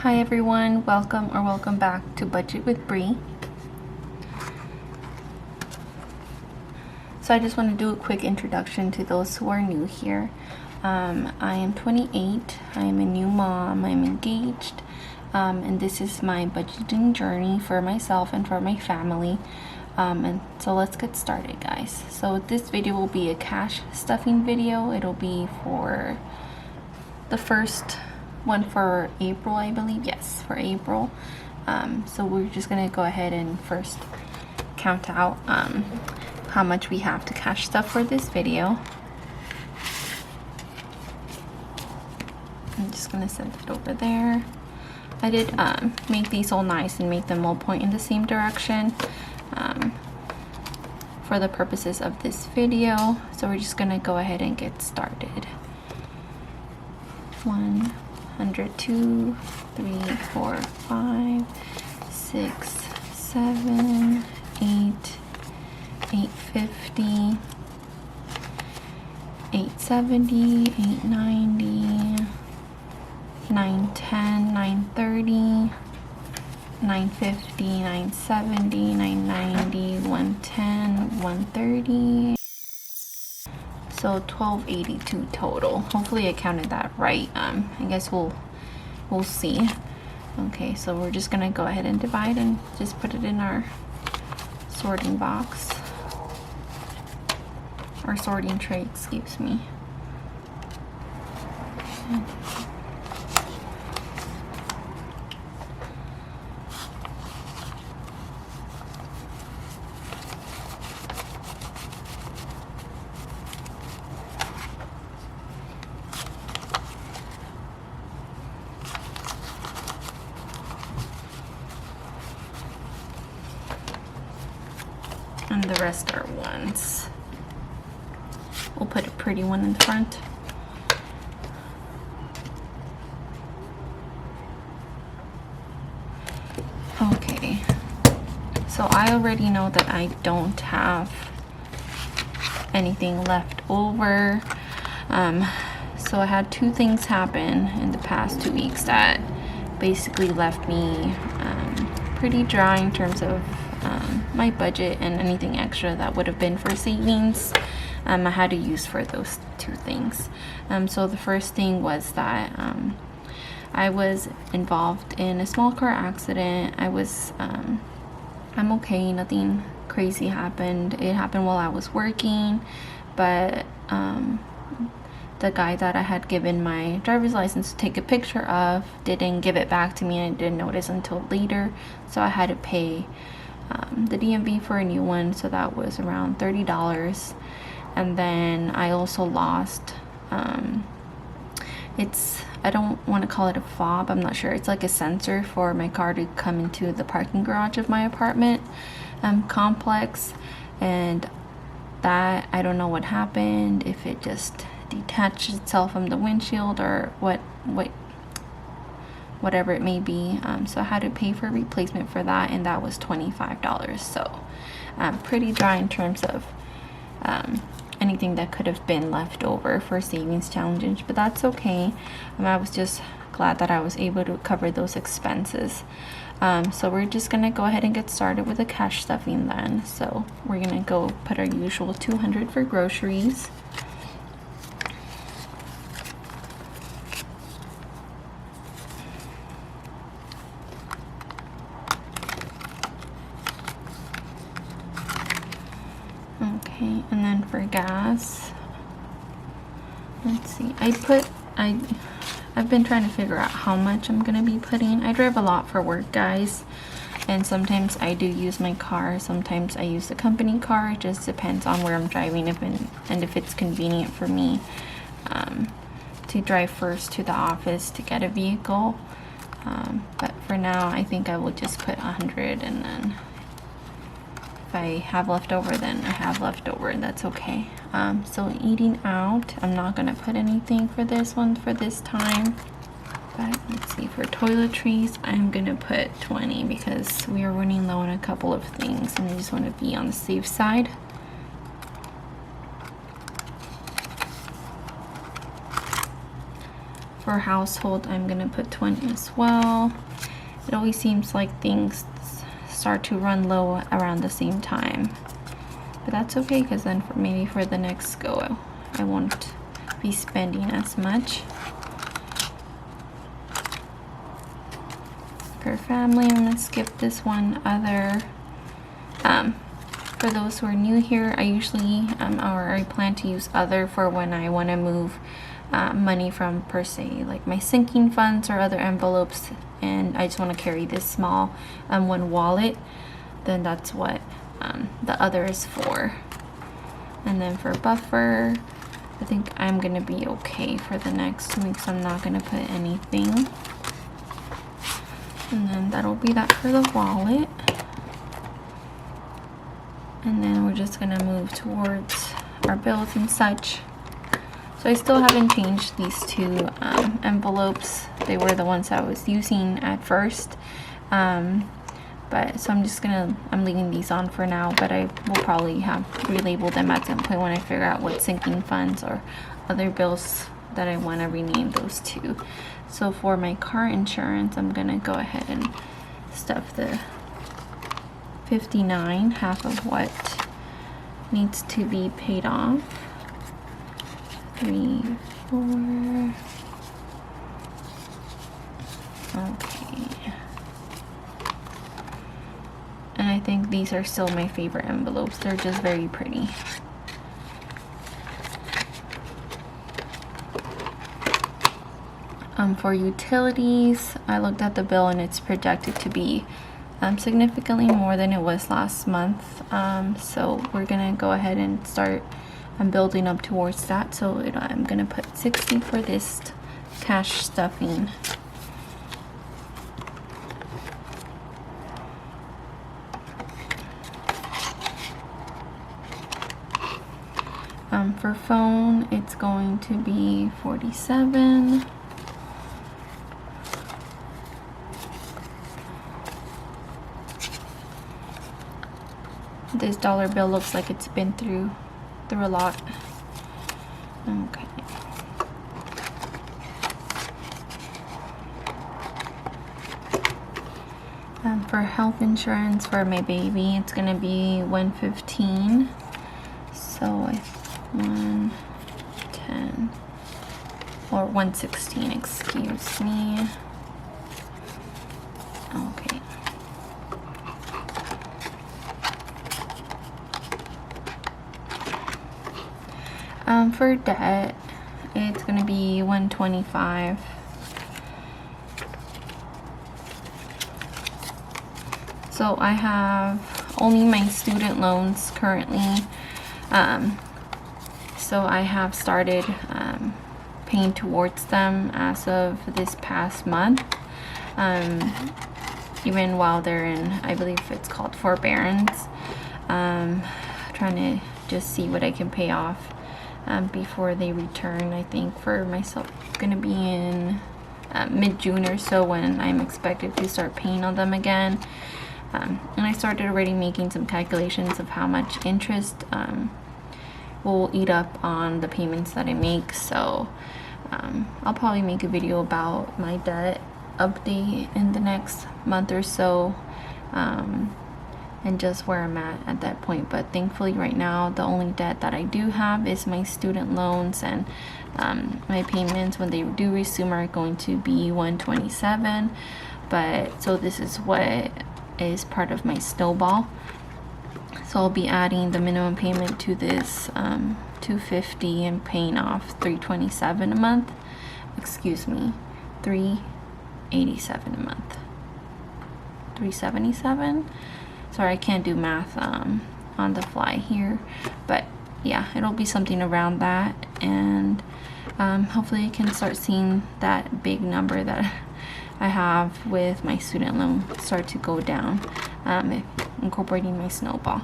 Hi everyone, welcome back to Budget with Brie. So I just want to do a quick introduction to those who are new here. I am 28, I am a new mom, I'm engaged, and this is my budgeting journey for myself and for my family. And so let's get started, guys. So this video will be a cash stuffing video. It'll be for the first one for April, I believe. Yes, for April. So we're just gonna go ahead and first count out how much we have to cash stuff for this video. I'm just gonna set it over there. I did make these all nice and make them all point in the same direction for the purposes of this video. So we're just gonna go ahead and get started. 100, 2, 3, 4, 5, 6, 7, 8, 850, 870, 890, 910, 930, 950, 970, 990, 110, 130. So 1282 total. Hopefully I counted that right. I guess we'll see. Okay, so we're just gonna go ahead and divide and just put it in our sorting box. Our sorting tray, excuse me. And the rest are ones. We'll put a pretty one in the front. Okay, so I already know that I don't have anything left over. So I had two things happen in the past 2 weeks that basically left me pretty dry in terms of my budget, and anything extra that would have been for savings I had to use for those two things. So the first thing was that I was involved in a small car accident. I'm okay, nothing crazy happened. It happened while I was working, but the guy that I had given my driver's license to take a picture of didn't give it back to me, and I didn't notice until later. So I had to pay the DMV for a new one, so that was around $30. And then I also lost I don't want to call it a fob, I'm not sure, it's like a sensor for my car to come into the parking garage of my apartment complex, and that I don't know what happened, if it just detached itself from the windshield or whatever it may be. So I had to pay for a replacement for that, and that was $25. So pretty dry in terms of anything that could have been left over for savings challenges, but that's okay. I was just glad that I was able to cover those expenses. So we're just gonna go ahead and get started with the cash stuffing then. So we're gonna go put our usual $200 for groceries. Okay, and then for gas, let's see, I've been trying to figure out how much I'm gonna be putting. I drive a lot for work, guys, and sometimes I do use my car, sometimes I use the company car. It just depends on where I'm driving, and if it's convenient for me to drive first to the office to get a vehicle. But for now, I think I will just put 100, and then if I have leftover, then I have leftover, and that's okay. So eating out, I'm not gonna put anything for this one for this time, but let's see, for toiletries I'm gonna put 20 because we are running low on a couple of things and I just want to be on the safe side. For for household, I'm gonna put 20 as well. It always seems like things start to run low around the same time, but that's okay, because then maybe for the next go I won't be spending as much. For family, I'm gonna skip this one. Other, for those who are new here, I usually or I plan to use other for when I want to move money from, per se, like my sinking funds or other envelopes, and I just want to carry this small one wallet. Then that's what the other is for. And then for buffer, I think I'm gonna be okay for the next 2 weeks. I'm not gonna put anything. And then that'll be that for the wallet. And then we're just gonna move towards our bills and such. So I still haven't changed these two envelopes. They were the ones I was using at first. But so I'm leaving these on for now, but I will probably have relabeled them at some point when I figure out what sinking funds or other bills that I want to rename those to. So for my car insurance, I'm gonna go ahead and stuff the 59, half of what needs to be paid off. 3, 4. Okay. And I think these are still my favorite envelopes. They're just very pretty. For utilities, I looked at the bill and it's projected to be significantly more than it was last month. So we're gonna go ahead and start building up towards that. So I'm gonna put 60 for this cash stuffing. For phone, it's going to be 47. This dollar bill looks like it's been through a lot. Okay. For health insurance for my baby, it's gonna be 115. So 110 or 116, excuse me. Okay. For debt, it's gonna be 125. So I have only my student loans currently. So I have started paying towards them as of this past month. Even while they're in, I believe it's called forbearance. Trying to just see what I can pay off before they return. I think for myself it's gonna be in mid-June or so when I'm expected to start paying on them again. And I started already making some calculations of how much interest will eat up on the payments that I make. So I'll probably make a video about my debt update in the next month or so, and just where I'm at that point. But thankfully right now the only debt that I do have is my student loans, and my payments when they do resume are going to be 127. But so this is what is part of my snowball. So I'll be adding the minimum payment to this 250 and paying off 327 a month. Excuse me, 387 a month. 377. Sorry, I can't do math on the fly here, but yeah, it'll be something around that, and hopefully I can start seeing that big number that I have with my student loan start to go down, incorporating my snowball.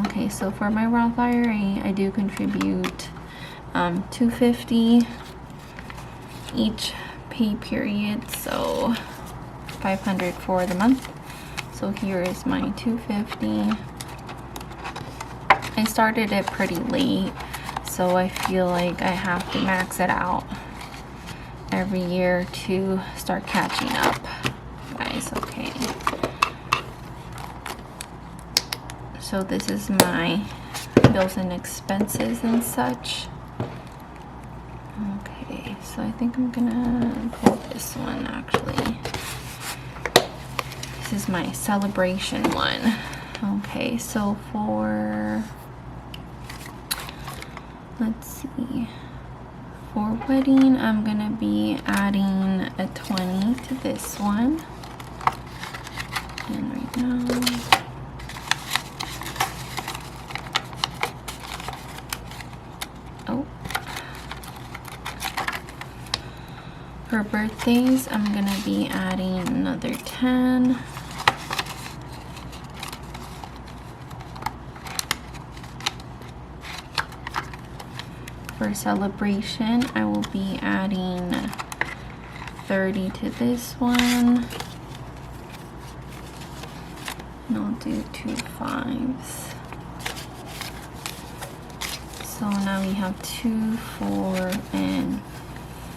Okay, so for my Roth IRA, I do contribute $250 each pay period, so $500 for the month. So here is my $250. I started it pretty late, so I feel like I have to max it out every year to start catching up, guys. Okay, so this is my bills and expenses and such. Okay, so I think I'm gonna pull this one actually. This is my celebration one. Okay, so for, let's see, for wedding, I'm gonna be adding a 20 to this one. And right now, oh, for birthdays, I'm gonna be adding another 10. For celebration, I will be adding 30 to this one. And I'll do 2 5s. So now we have 2, 4, and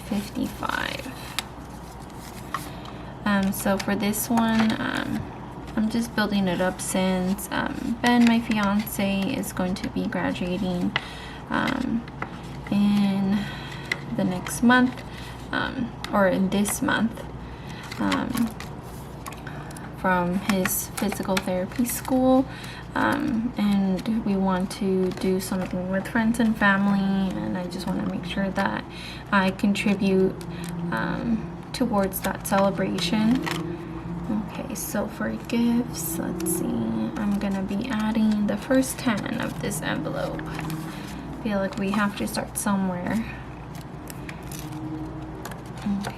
55. So for this one, I'm just building it up since Ben, my fiance, is going to be graduating in the next month, or in this month, from his physical therapy school, and we want to do something with friends and family, and I just want to make sure that I contribute towards that celebration. Okay, so for gifts, let's see, I'm gonna be adding the first 10 of this envelope. I feel like we have to start somewhere. Okay.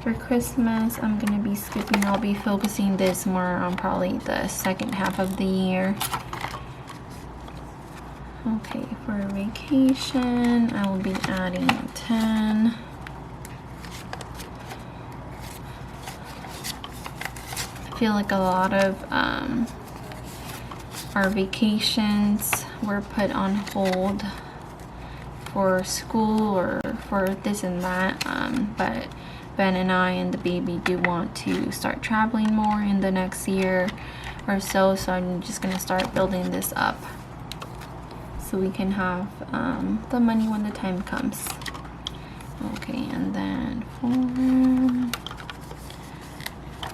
For Christmas, I'm gonna be skipping. I'll be focusing this more on probably the second half of the year. Okay, for vacation, I will be adding 10. I feel like a lot of our vacations were put on hold for school or for this and that, but Ben and I and the baby do want to start traveling more in the next year or so, so I'm just gonna start building this up so we can have the money when the time comes. Okay, and then for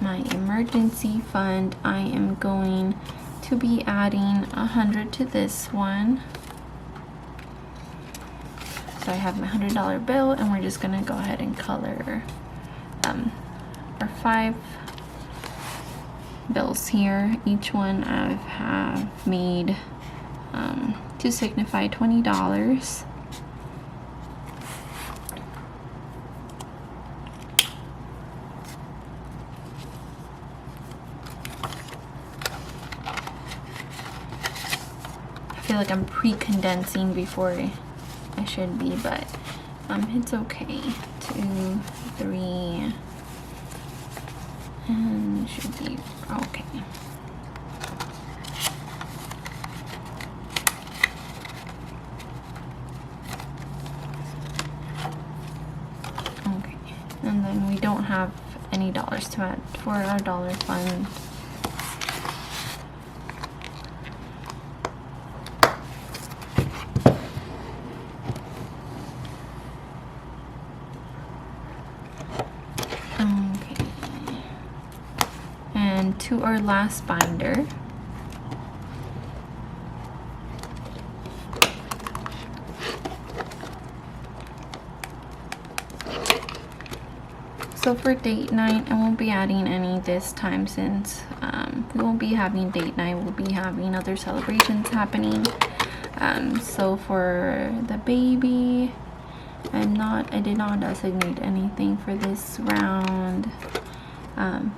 my emergency fund, I am going to be adding 100 to this one. So I have my $100 bill, and we're just gonna go ahead and color our 5 bills here. Each one I have made to signify $20. I feel like I'm pre-condensing before I should be, but it's okay. 2, 3, and should be okay. Okay, and then we don't have any dollars to add for our dollar fund. To our last binder. So for date night, I won't be adding any this time since we won't be having date night. We'll be having other celebrations happening. So for the baby, I did not designate anything for this round.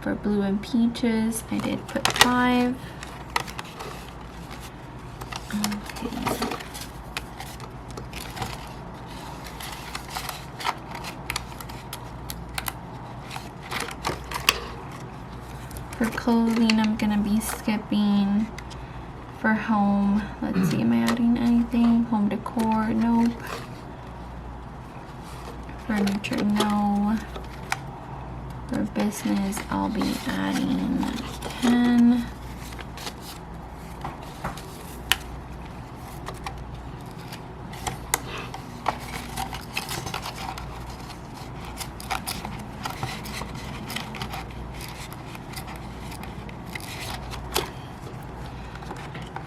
For blue and peaches, I did put 5. Okay. For clothing, I'm gonna be skipping For home, let's see, am I adding anything? Home decor, nope. Furniture, no. For business, I'll be adding 10.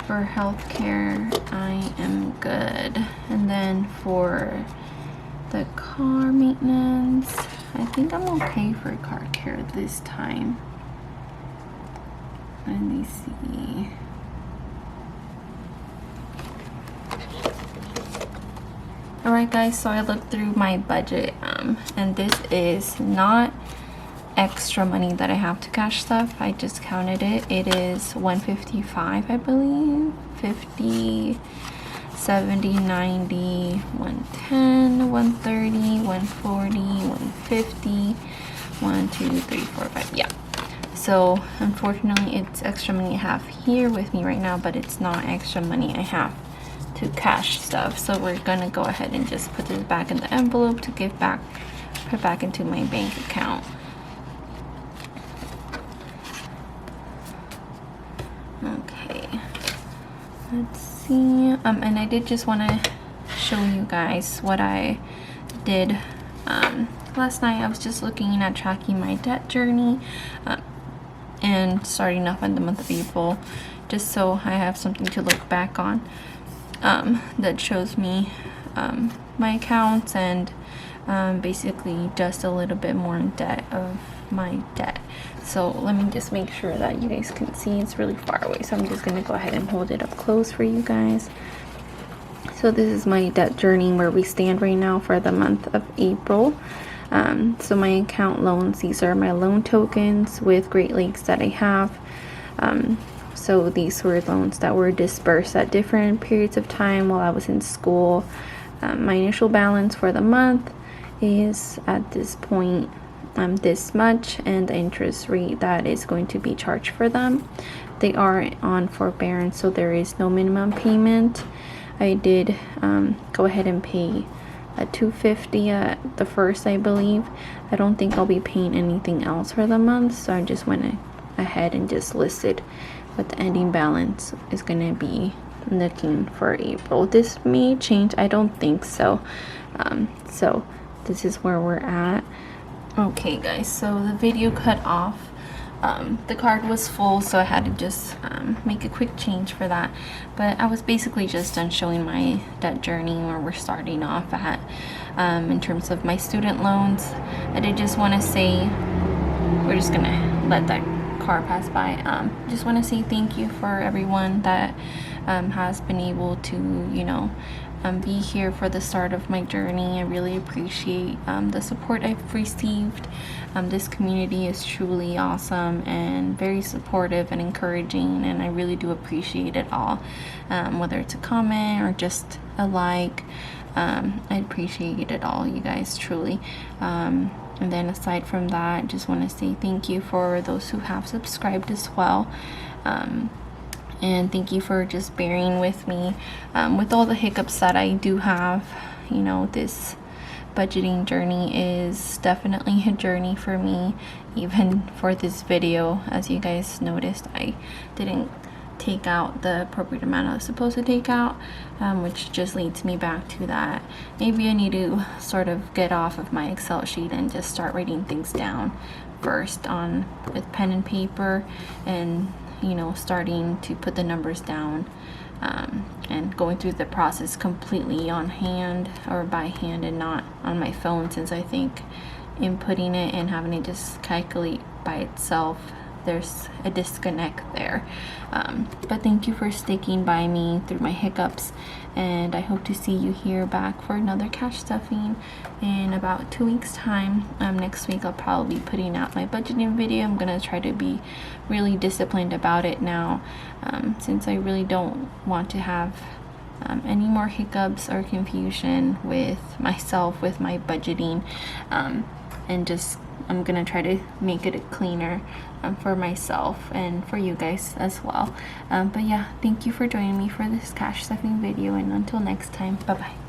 For healthcare, I am good. And then for the car maintenance, I think I'm okay for car care this time. Let me see. Alright guys, so I looked through my budget, and this is not extra money that I have to cash stuff. I just counted it. It is 155, I believe. 50, 70, 90, 110, 130, 140, 150, 1, 2, 3, 4, 5. Yeah. So unfortunately it's extra money I have here with me right now, but it's not extra money I have to cash stuff. So we're gonna go ahead and just put this back in the envelope to put back into my bank account. Okay, let's see. And I did just want to show you guys what I did last night. I was just looking at tracking my debt journey and starting off in the month of April, just so I have something to look back on that shows me my accounts and basically just a little bit more in debt of my debt. So let me just make sure that you guys can see. It's really far away, so I'm just going to go ahead and hold it up close for you guys. So this is my debt journey where we stand right now for the month of April. So my account loans, these are my loan tokens with Great Lakes that I have. So these were loans that were dispersed at different periods of time while I was in school. My initial balance for the month is at this point this much, and the interest rate that is going to be charged for them. They are on forbearance, so there is no minimum payment. I did go ahead and pay a $250 at the first, I believe. I don't think I'll be paying anything else for the month, so I just went ahead and just listed what the ending balance is going to be looking for April. This may change, I don't think so. So this is where we're at. Okay guys, so the video cut off. The card was full, so I had to just make a quick change for that. But I was basically just done showing my debt journey where we're starting off at in terms of my student loans. I did just want to say, we're just gonna let that car pass by. Just want to say thank you for everyone that has been able to, you know, be here for the start of my journey. I really appreciate the support I've received. This community is truly awesome and very supportive and encouraging, and I really do appreciate it all. Whether it's a comment or just a like, I appreciate it all, you guys, truly. And then aside from that, just want to say thank you for those who have subscribed as well. And thank you for just bearing with me with all the hiccups that I do have. You know, this budgeting journey is definitely a journey for me. Even for this video, as you guys noticed, I didn't take out the appropriate amount I was supposed to take out, which just leads me back to that. Maybe I need to sort of get off of my Excel sheet and just start writing things down first with pen and paper, and you know, starting to put the numbers down and going through the process completely on hand or by hand and not on my phone, since I think inputting it and having it just calculate by itself, there's a disconnect there. But thank you for sticking by me through my hiccups, and I hope to see you here back for another cash stuffing in about 2 weeks time. Next week I'll probably be putting out my budgeting video. I'm gonna try to be really disciplined about it now, since I really don't want to have any more hiccups or confusion with myself with my budgeting, and just I'm gonna try to make it cleaner for myself and for you guys as well. But yeah, thank you for joining me for this cash stuffing video, and until next time, bye bye.